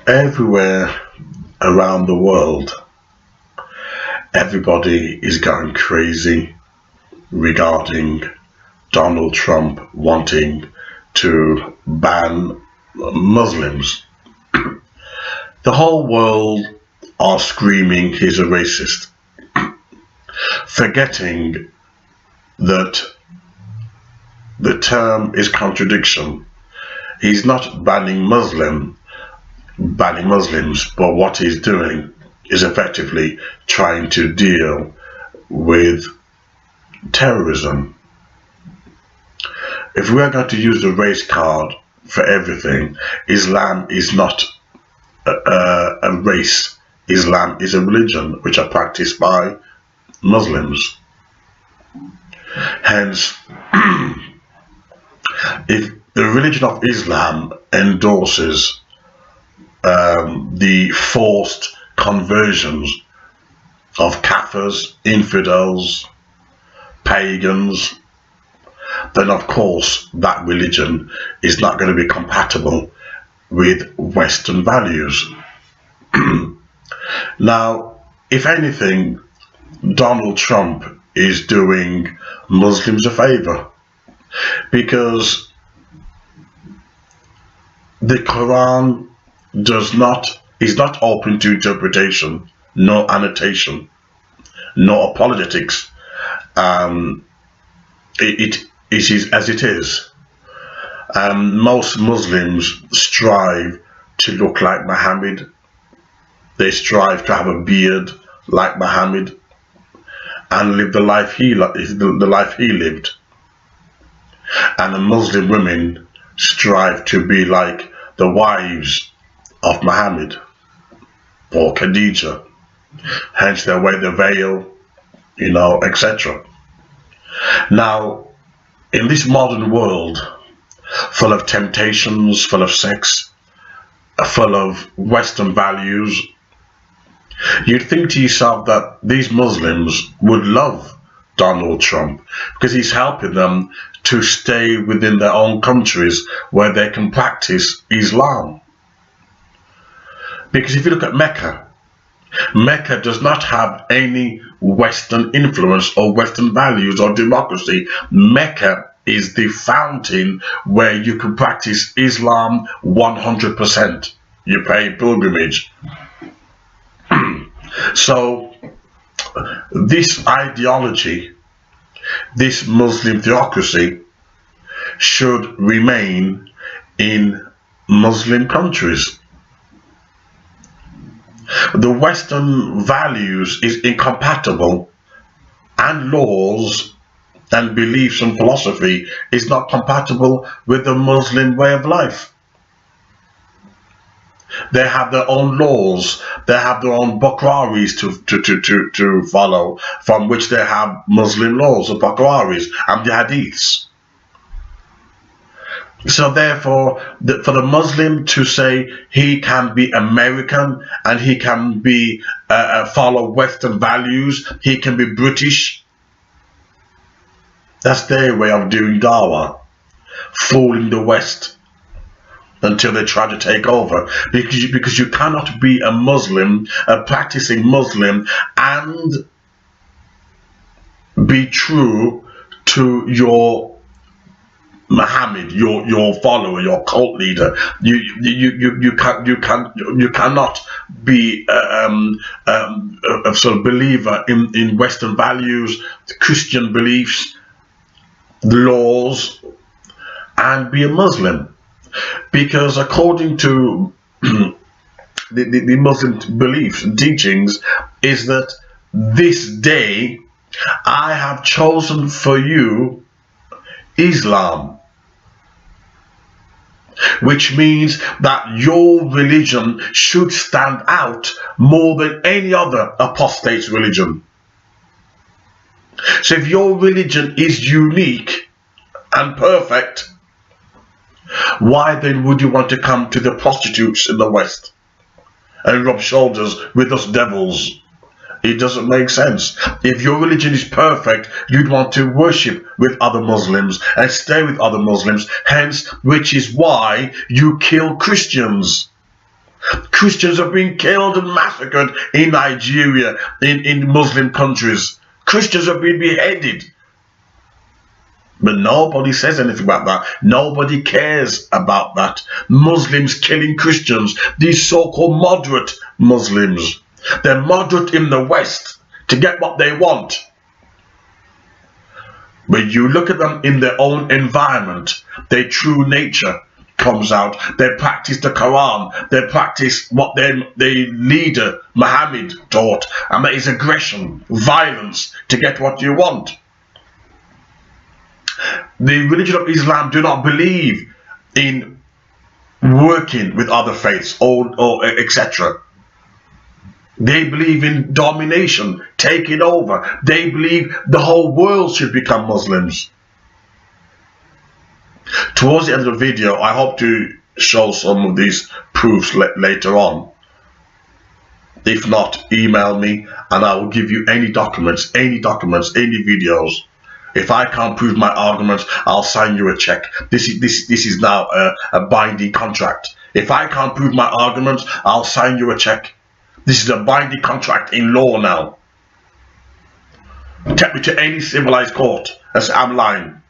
Everywhere around the world, everybody is going crazy regarding Donald Trump wanting to ban Muslims. The whole world are screaming he's a racist, forgetting that the term is contradiction. He's not banning Muslims, but what he's doing is effectively trying to deal with terrorism. If we are going to use the race card for everything, Islam is not a race. Islam is a religion which are practiced by Muslims. Hence, if the religion of Islam endorses the forced conversions of kafirs, infidels, pagans, then of course that religion is not going to be compatible with Western values. Now, if anything, Donald Trump is doing Muslims a favor, because the Quran is not open to interpretation, no annotation, no apologetics. It is as it is. Most Muslims strive to look like Muhammad. They strive to have a beard like Muhammad and live the life he lived. And the Muslim women strive to be like the wives of Muhammad or Khadija. Hence they wear the veil, etc. Now, in this modern world, full of temptations, full of sex, full of Western values, you'd think to yourself that these Muslims would love Donald Trump because he's helping them to stay within their own countries where they can practice Islam. Because if you look at Mecca, Mecca does not have any Western influence or Western values or democracy. Mecca is the fountain where you can practice Islam 100%. You pay pilgrimage. So this ideology, this Muslim theocracy, should remain in Muslim countries. The Western values is incompatible, and laws and beliefs and philosophy is not compatible with the Muslim way of life. They have their own laws, they have their own Bukhari's to follow, from which they have Muslim laws, the Bukhari's and the Hadiths. So therefore, for the Muslim to say he can be American and he can be follow Western values, he can be British, that's their way of doing dawah, fooling the West until they try to take over. Because you cannot be a Muslim, a practicing Muslim, and be true to your Muhammad, your follower, your cult leader. You cannot be a sort of believer in Western values, Christian beliefs, laws, and be a Muslim. Because according to the Muslim beliefs and teachings, is that this day I have chosen for you Islam, which means that your religion should stand out more than any other apostate's religion. So if your religion is unique and perfect, why then would you want to come to the prostitutes in the West and rub shoulders with us devils? It doesn't make sense. If your religion is perfect, you'd want to worship with other Muslims and stay with other Muslims, hence which is why you kill Christians. Christians are being killed and massacred in Nigeria, in Muslim countries. Christians are being beheaded. But nobody says anything about that. Nobody cares about that. Muslims killing Christians, these so-called moderate Muslims. They're moderate in the West to get what they want. But you look at them in their own environment, their true nature comes out. They practice the Quran. They practice what their leader Muhammad taught, and that is aggression, violence to get what you want. The religion of Islam do not believe in working with other faiths or etc. They believe in domination, taking over. They believe the whole world should become Muslims. Towards the end of the video, I hope to show some of these proofs later on. If not, email me and I will give you any documents, any videos. If I can't prove my arguments, I'll sign you a check. This is now a binding contract. If I can't prove my arguments, I'll sign you a check. This is a binding contract in law now. Take me to any civilized court and say I'm lying.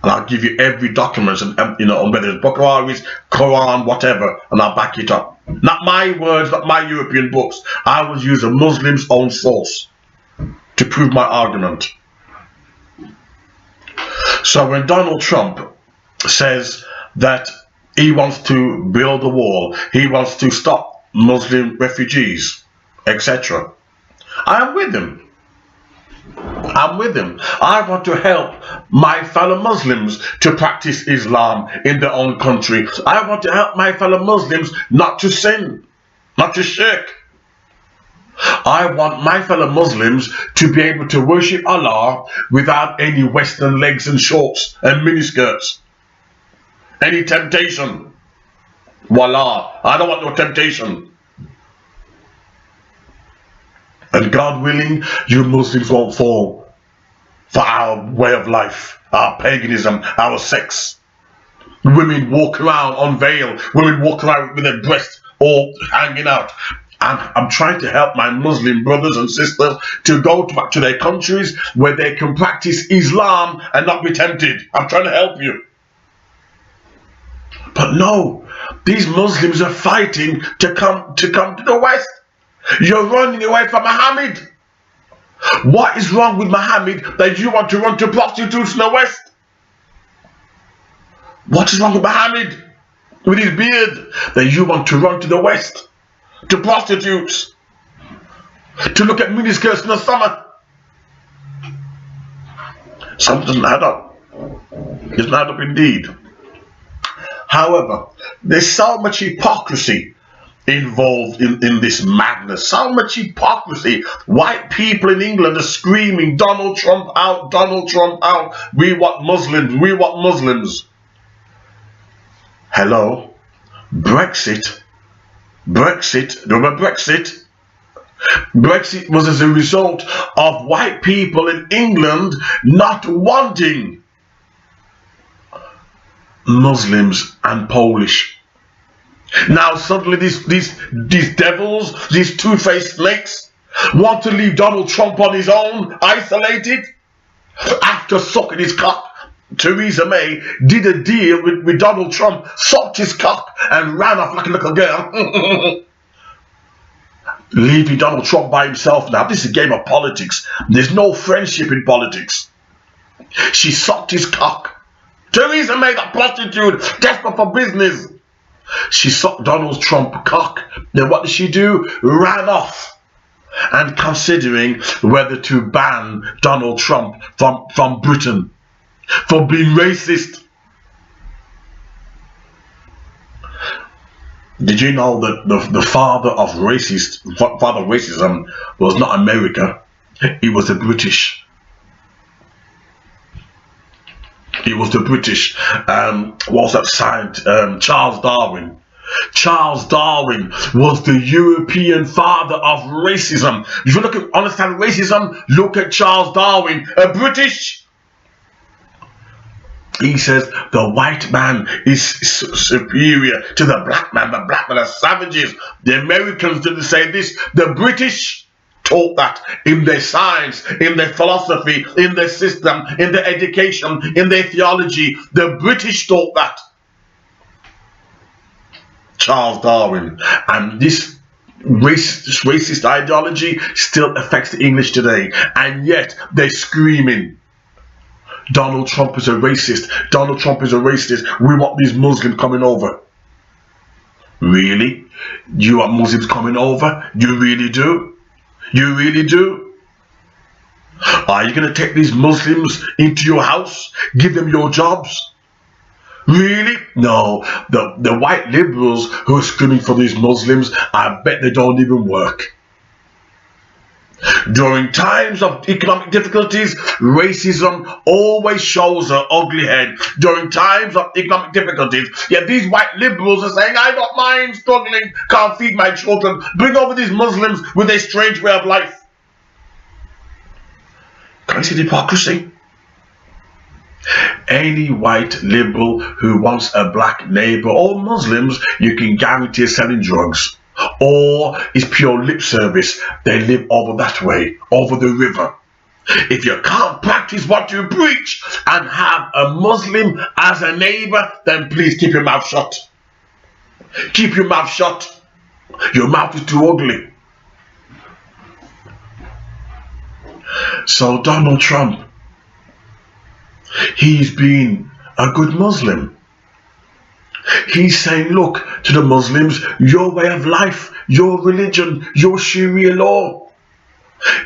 And I'll give you every document, and you know, whether it's Bukhari's, Quran, whatever, and I'll back it up. Not my words, not my European books. I will use a Muslim's own source to prove my argument. So when Donald Trump says that he wants to build a wall, he wants to stop Muslim refugees, etc., I am with him. I'm with him. I want to help my fellow Muslims to practice Islam in their own country. I want to help my fellow Muslims not to sin, not to shirk. I want my fellow Muslims to be able to worship Allah without any Western legs and shorts and miniskirts. Any temptation. Wallah, I don't want no temptation. And God willing, you Muslims won't fall for our way of life, our paganism, our sex. Women walk around unveiled, women walk around with their breasts all hanging out. I'm trying to help my Muslim brothers and sisters to go back to their countries where they can practice Islam and not be tempted. I'm trying to help you. But no, these Muslims are fighting to come to the West. You're running away from Muhammad. What is wrong with Muhammad that you want to run to prostitutes in the West? What is wrong with Muhammad with his beard that you want to run to the West? To prostitutes, to look at miniskirts in the summer? Something doesn't add up. It doesn't add up indeed. However, there's so much hypocrisy involved in this madness. So much hypocrisy. White people in England are screaming, Donald Trump out, Donald Trump out. We want Muslims, we want Muslims. Hello? Brexit, remember Brexit? Brexit was as a result of white people in England not wanting Muslims and Polish. Now suddenly these devils, these two-faced snakes, want to leave Donald Trump on his own, isolated, after sucking his cock. Theresa May did a deal with Donald Trump, sucked his cock and ran off like a little girl. Leaving Donald Trump by himself now. This is a game of politics. There's no friendship in politics. She sucked his cock. Theresa May, the prostitute, desperate for business. She sucked Donald Trump cock. Then what did she do? Ran off. And considering whether to ban Donald Trump from Britain for being racist. Did you know that the father of racism was not America? It was the British. It was the British. What was that science? Charles Darwin. Charles Darwin was the European father of racism. If you understand racism, look at Charles Darwin, a British. He says the white man is superior to the black man. The black men are savages. The Americans didn't say this. The British taught that in their science, in their philosophy, in their system, in their education, in their theology. The British taught that. Charles Darwin. And this racist ideology still affects the English today. And yet they're screaming, Donald Trump is a racist. Donald Trump is a racist. We want these Muslims coming over. Really? You want Muslims coming over? You really do? You really do? Are you going to take these Muslims into your house? Give them your jobs? Really? No. The white liberals who are screaming for these Muslims, I bet they don't even work. During times of economic difficulties, racism always shows her ugly head. During times of economic difficulties, yet these white liberals are saying, I don't mind struggling, can't feed my children. Bring over these Muslims with their strange way of life. Can you see the hypocrisy? Any white liberal who wants a black neighbor or Muslims, you can guarantee is selling drugs. Or is pure lip service. They live over that way, over the river. If you can't practice what you preach and have a Muslim as a neighbor, then please keep your mouth shut. Keep your mouth shut. Your mouth is too ugly. So Donald Trump, he's been a good Muslim. He's saying, look, to the Muslims, your way of life, your religion, your Sharia law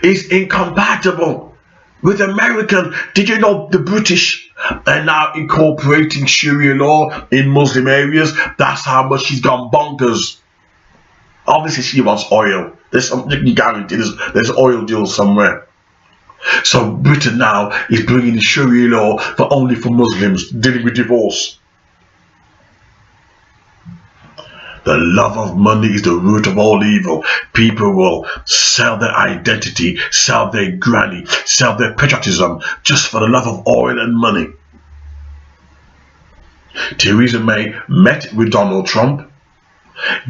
is incompatible with American. Did you know the British are now incorporating Sharia law in Muslim areas? That's how much she's gone bonkers. Obviously, she wants oil. There's something you guarantee. There's oil deal somewhere. So Britain now is bringing Sharia law only for Muslims dealing with divorce. The love of money is the root of all evil. People will sell their identity, sell their granny, sell their patriotism just for the love of oil and money. Theresa May met with Donald Trump,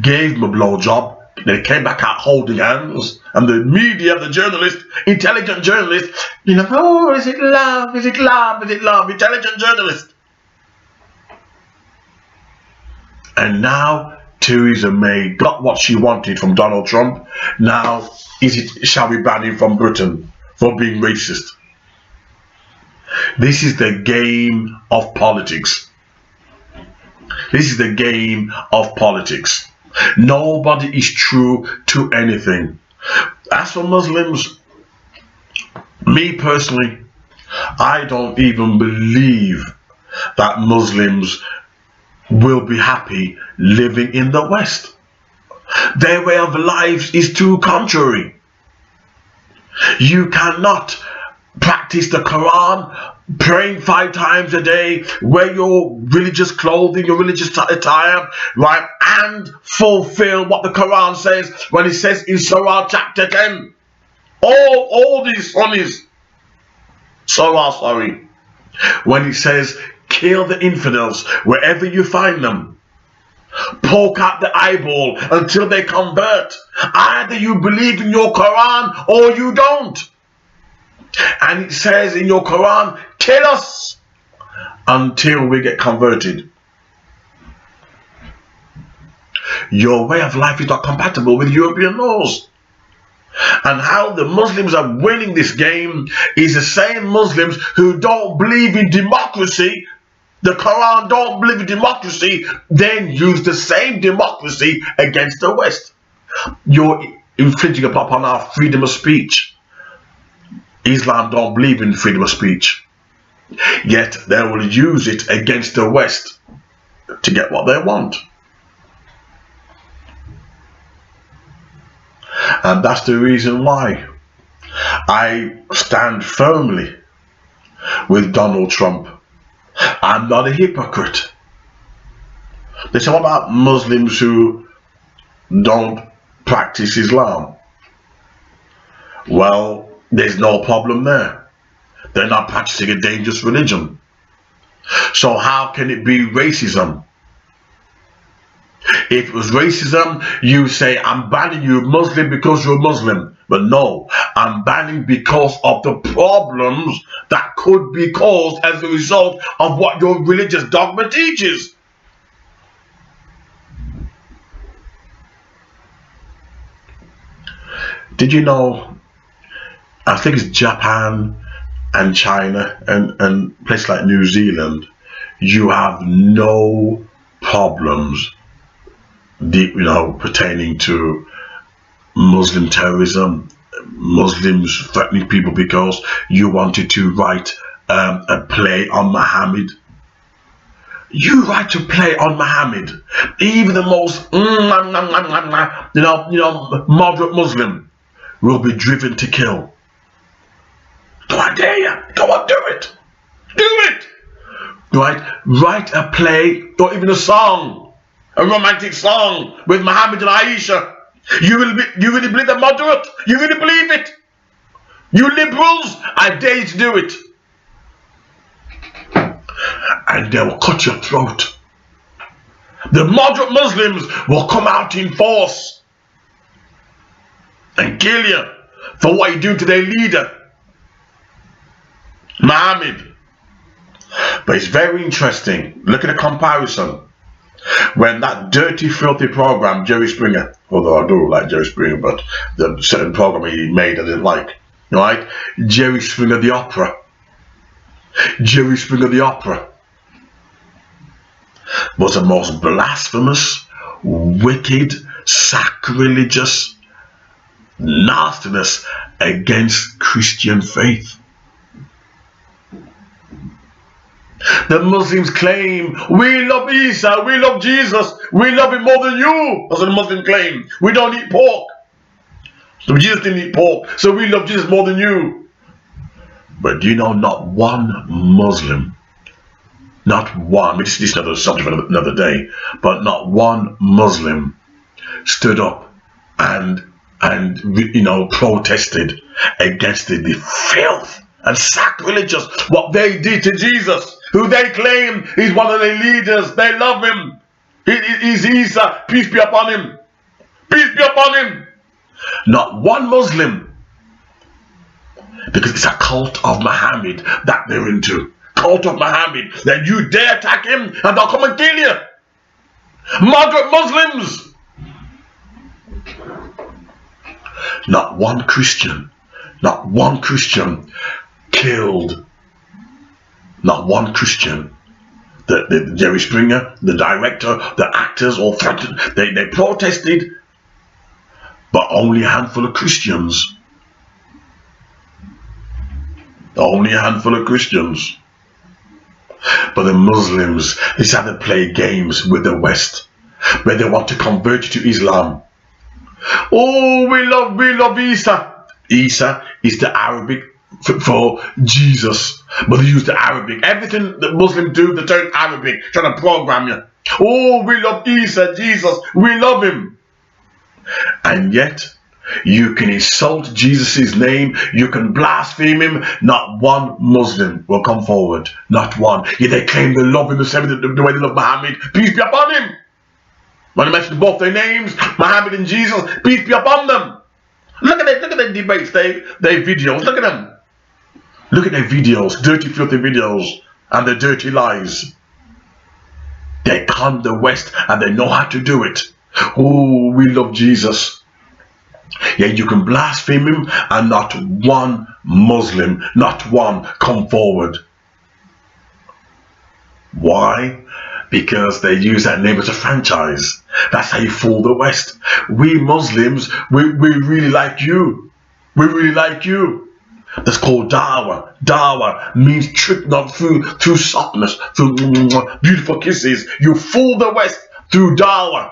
gave him a blowjob, they came back out holding hands, and the media, the journalists, intelligent journalists, oh, is it love, is it love, is it love, intelligent journalists. And now Theresa May got what she wanted from Donald Trump. Now, shall we ban him from Britain for being racist? This is the game of politics. This is the game of politics. Nobody is true to anything. As for Muslims, me personally, I don't even believe that Muslims will be happy living in the West. Their way of life is too contrary. You cannot practice the Quran, praying 5 times a day, wear your religious clothing, your religious attire, right, and fulfill what the Quran says when it says in Surah chapter 10. All these Sunnis, sorry, when it says, kill the infidels wherever you find them. Poke out the eyeball until they convert. Either you believe in your Quran or you don't. And it says in your Quran, kill us until we get converted. Your way of life is not compatible with European laws. And how the Muslims are winning this game is the same Muslims who don't believe in democracy. The Quran don't believe in democracy, then use the same democracy against the West. You're infringing upon our freedom of speech. Islam don't believe in freedom of speech. Yet they will use it against the West to get what they want. And that's the reason why I stand firmly with Donald Trump. I'm not a hypocrite. They say, what about Muslims who don't practice Islam? Well, there's no problem there. They're not practicing a dangerous religion. So how can it be racism? If it was racism, you say, I'm banning you Muslim because you're a Muslim. But no, I'm banning because of the problems that could be caused as a result of what your religious dogma teaches. Did you know, I think it's Japan and China and places like New Zealand, you have no problems pertaining to Muslim terrorism, Muslims threatening people because you wanted to write a play on Muhammad. You write a play on Muhammad, even the most moderate Muslim will be driven to kill. So I dare you, go on, do it. Do it. Right? Write a play or even a song, a romantic song with Muhammad and Aisha. You really believe they're moderate? You really believe it? You liberals, I dare you to do it. And they will cut your throat. The moderate Muslims will come out in force and kill you for what you do to their leader, Muhammad. But it's very interesting. Look at the comparison. When that dirty, filthy program, Jerry Springer, although I do like Jerry Springer, but the certain program he made I didn't like, right? Jerry Springer the Opera. Jerry Springer the Opera was the most blasphemous, wicked, sacrilegious nastiness against Christian faith. The Muslims claim, we love Isa, we love Jesus, we love him more than you. That's what the Muslims claim. We don't eat pork. So Jesus didn't eat pork, so we love Jesus more than you. But do you know, not one Muslim, not one, this is another subject for another day, but not one Muslim stood up and protested against the filth and sacrilegious what they did to Jesus, who they claim is one of their leaders. They love him. He's Isa, peace be upon him. Peace be upon him. Not one Muslim, because it's a cult of Muhammad that they're into. Cult of Muhammad. That you dare attack him and they'll come and kill you. Moderate Muslims. Not one Christian killed, not one Christian. The Jerry Springer, the director, the actors all threatened. They protested, but only a handful of Christians. Only a handful of Christians. But the Muslims, this is how they play games with the West, where they want to convert you to Islam. Oh, we love Isa. Isa is the Arabic for Jesus, but they use the Arabic. Everything the Muslims do, they turn Arabic, trying to program you. Oh, we love Isa, Jesus, we love him. And yet, you can insult Jesus' name, you can blaspheme him, not one Muslim will come forward. Not one. Yet they claim they love him the way they love Muhammad. Peace be upon him. When I mention both their names, Muhammad and Jesus, peace be upon them. Look at their debates, their videos, look at them. Look at their videos, dirty, filthy videos, and their dirty lies. They con the West, and they know how to do it. Oh, we love Jesus. Yet you can blaspheme him, and not one Muslim, not one, come forward. Why? Because they use that name as a franchise. That's how you fool the West. We Muslims, we really like you. We really like you. That's called dawah. Dawah means trick, not through softness, through beautiful kisses. You fool the West through dawah.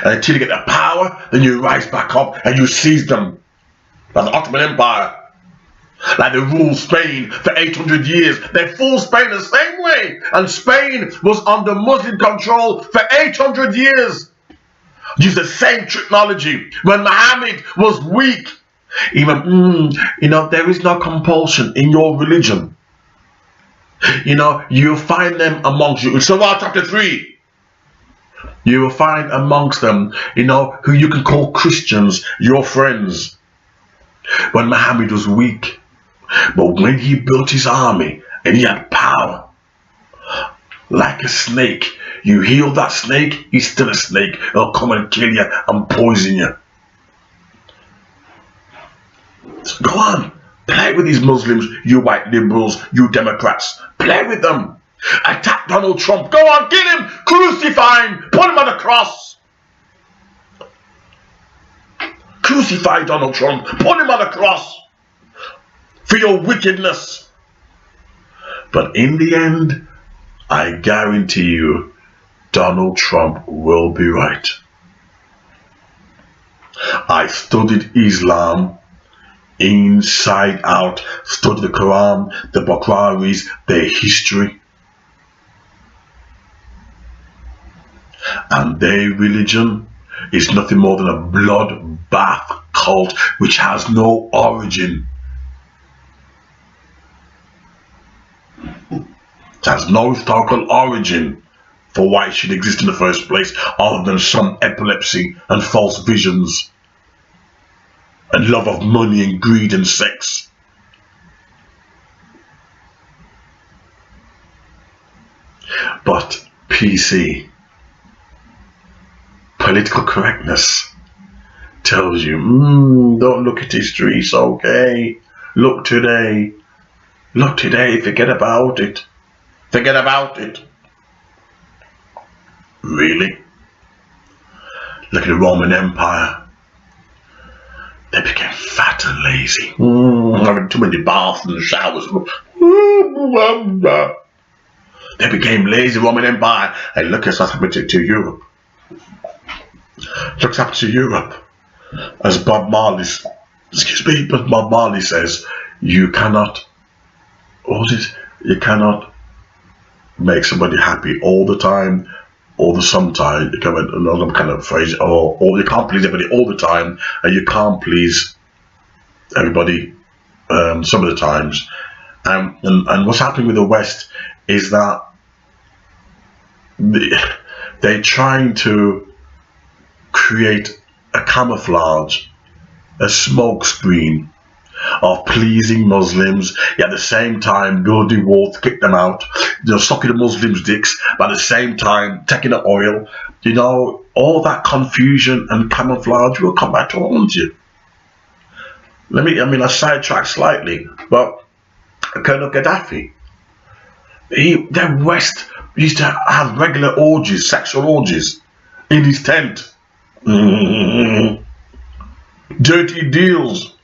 And until you get the power, then you rise back up and you seize them. Like the Ottoman Empire. Like they ruled Spain for 800 years. They fooled Spain the same way. And Spain was under Muslim control for 800 years. Used the same technology. When Muhammad was weak, even, there is no compulsion in your religion. You know, you'll find them amongst you. In Surah chapter 3, you will find amongst them, you know, who you can call Christians, your friends. When Muhammad was weak, but when he built his army and he had power, like a snake, you heal that snake, he's still a snake. He'll come and kill you and poison you. So go on, play with these Muslims, you white liberals, you Democrats. Play with them. Attack Donald Trump. Go on, kill him, crucify him, put him on the cross. Crucify Donald Trump, put him on the cross for your wickedness. But in the end, I guarantee you, Donald Trump will be right. I studied Islam inside out, studied the Quran, the Bukhari's, their history. And their religion is nothing more than a bloodbath cult which has no origin. It has no historical origin for why it should exist in the first place, other than some epilepsy and false visions and love of money and greed and sex. But PC, political correctness, tells you, don't look at history, it's okay. Look today. Look today, forget about it. Forget about it. Really? Look at the Roman Empire. They became fat and lazy. Having too many baths and showers. They became lazy, Roman Empire. And look at what's happened to Europe. Look what's happened to Europe. As Bob Marley says, you cannot, you cannot make somebody happy all the time, or the sometimes. You can't, another kind of phrase, or you can't please everybody all the time, and you can't please everybody some of the times. And what's happening with the West is that they're trying to create a camouflage, a smoke screen of pleasing Muslims, yet at the same time building walls to kick them out, sucking the Muslims' dicks, but at the same time taking the oil. You know, all that confusion and camouflage will come back to haunt you. I sidetracked slightly, but Colonel Gaddafi, the West used to have regular orgies, sexual orgies, in his tent. Dirty deals.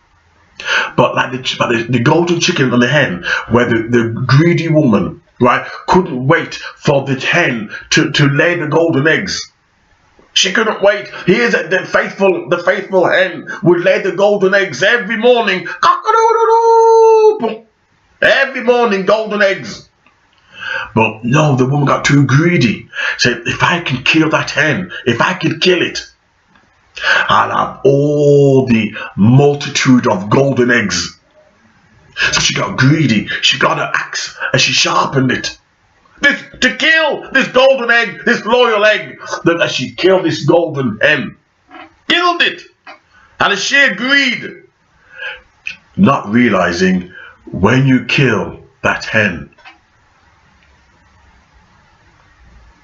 But like the golden chicken and the hen, where the greedy woman, right, couldn't wait for the hen to lay the golden eggs. She couldn't wait. Here's the faithful hen would lay the golden eggs every morning. Cock-a-doodle-doo. Every morning, golden eggs. But no, the woman got too greedy. Said, if I can kill that hen, if I can kill it, I'll have all the multitude of golden eggs. So she got greedy. She got her axe and she sharpened it. To kill this golden egg, this loyal egg, that she killed this golden hen. Killed it. Out of sheer greed. Not realizing when you kill that hen,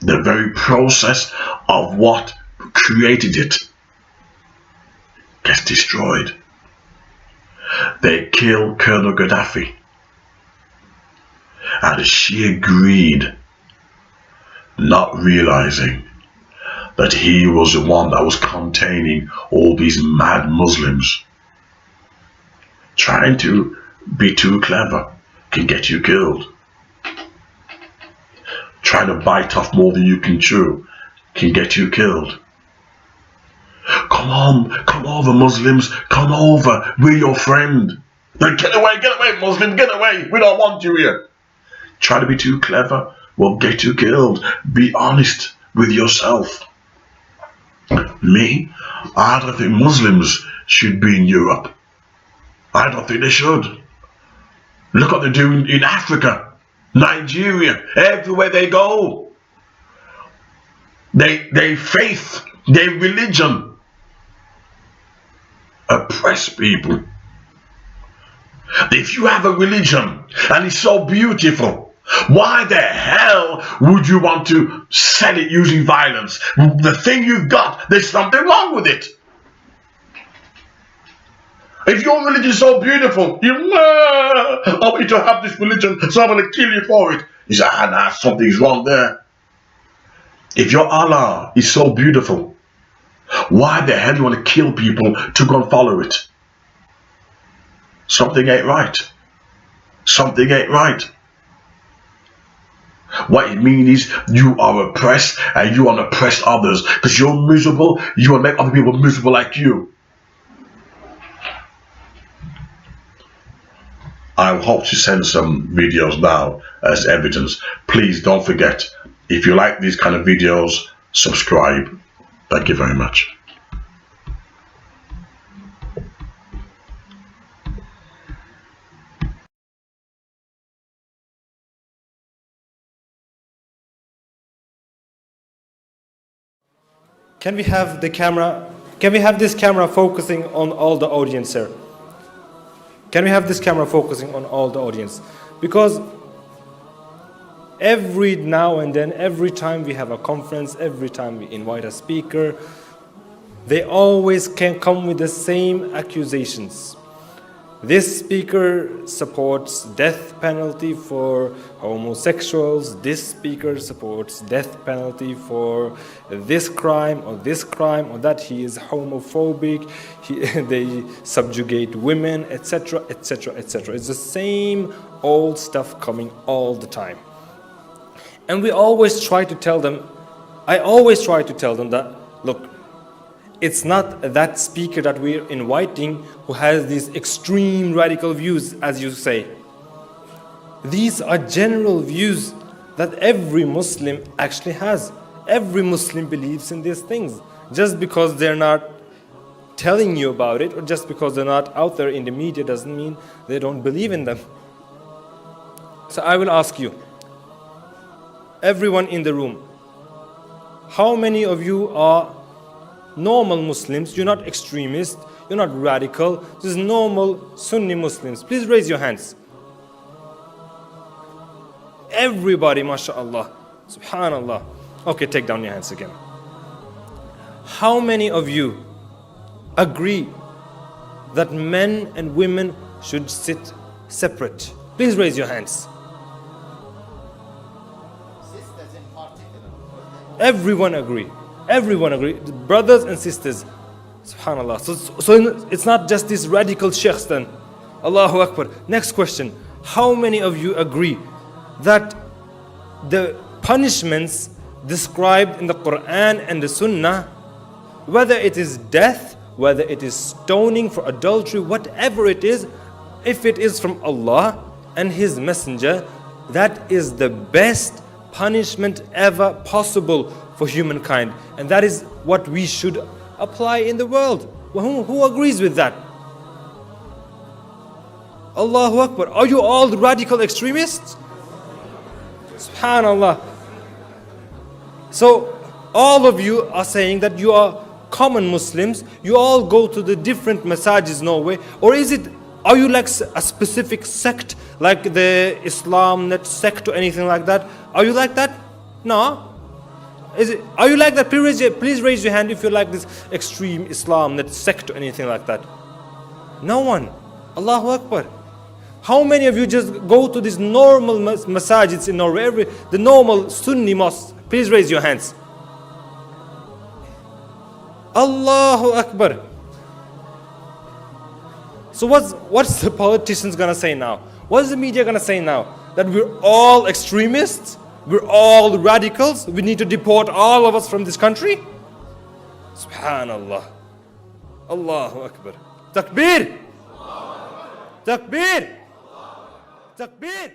the very process of what created it gets destroyed. They kill Colonel Gaddafi out of sheer greed, not realizing that he was the one that was containing all these mad Muslims. Trying to be too clever can get you killed. Trying to bite off more than you can chew can get you killed. Come over, Muslims, come over, we're your friend. Like, get away, Muslim, get away, we don't want you here. Try to be too clever, will get you killed. Be honest with yourself. Me, I don't think Muslims should be in Europe. I don't think they should. Look what they're doing in Africa. Nigeria, everywhere they go, they faith, their religion oppress people. If you have a religion and it's so beautiful, why the hell would you want to sell it using violence? The thing you've got, there's something wrong with it. If your religion is so beautiful, I want you to have this religion, so I'm going to kill you for it. You say, nah, something's wrong there. If your Allah is so beautiful, why the hell do you want to kill people to go and follow it? Something ain't right. Something ain't right. What it means is you are oppressed and you want to oppress others because you're miserable. You want to make other people miserable like you. I hope to send some videos now as evidence. Please don't forget, if you like these kind of videos, subscribe. Thank you very much. Can we have the camera? Can we have this camera focusing on all the audience here? Can we have this camera focusing on all the audience? Because every now and then, every time we have a conference, every time we invite a speaker, they always can come with the same accusations. This speaker supports death penalty for homosexuals. This speaker supports death penalty for this crime or that. He is homophobic. They subjugate women, etc., etc., etc. It's the same old stuff coming all the time. And we always try to tell them, I always try to tell them that, look, it's not that speaker that we're inviting who has these extreme radical views, as you say. These are general views that every Muslim actually has. Every Muslim believes in these things. Just because they're not telling you about it, or just because they're not out there in the media, doesn't mean they don't believe in them. So I will ask you, everyone in the room, how many of you are normal Muslims? You're not extremists, you're not radical, just normal Sunni Muslims. Please raise your hands. Everybody, mashallah, subhanallah. Okay, take down your hands again. How many of you agree that men and women should sit separate? Please raise your hands. Sisters in particular. Everyone agree. Everyone agree, brothers and sisters. Subhanallah. So it's not just these radical sheikhs then. Allahu Akbar. Next question. How many of you agree that the punishments described in the Quran and the Sunnah, whether it is death, whether it is stoning for adultery, whatever it is, if it is from Allah and His Messenger, that is the best punishment ever possible for humankind, and that is what we should apply in the world. Who agrees with that? Allahu Akbar. Are you all radical extremists? Subhanallah. So all of you are saying that you are common Muslims, you all go to the different masajid Norway, or are you like a specific sect, like the Islam net sect or anything like that? Are you like that? No. Are you like that? Please raise your hand if you're like this extreme Islam, that sect or anything like that. No one. Allahu Akbar. How many of you just go to these normal masajids in Norway, the normal Sunni mosques? Please raise your hands. Allahu Akbar. So what's the politicians gonna say now? What's the media gonna say now? That we're all extremists? We're all radicals? We need to deport all of us from this country? Subhanallah. Allahu Akbar. Takbir! Takbir! Takbir!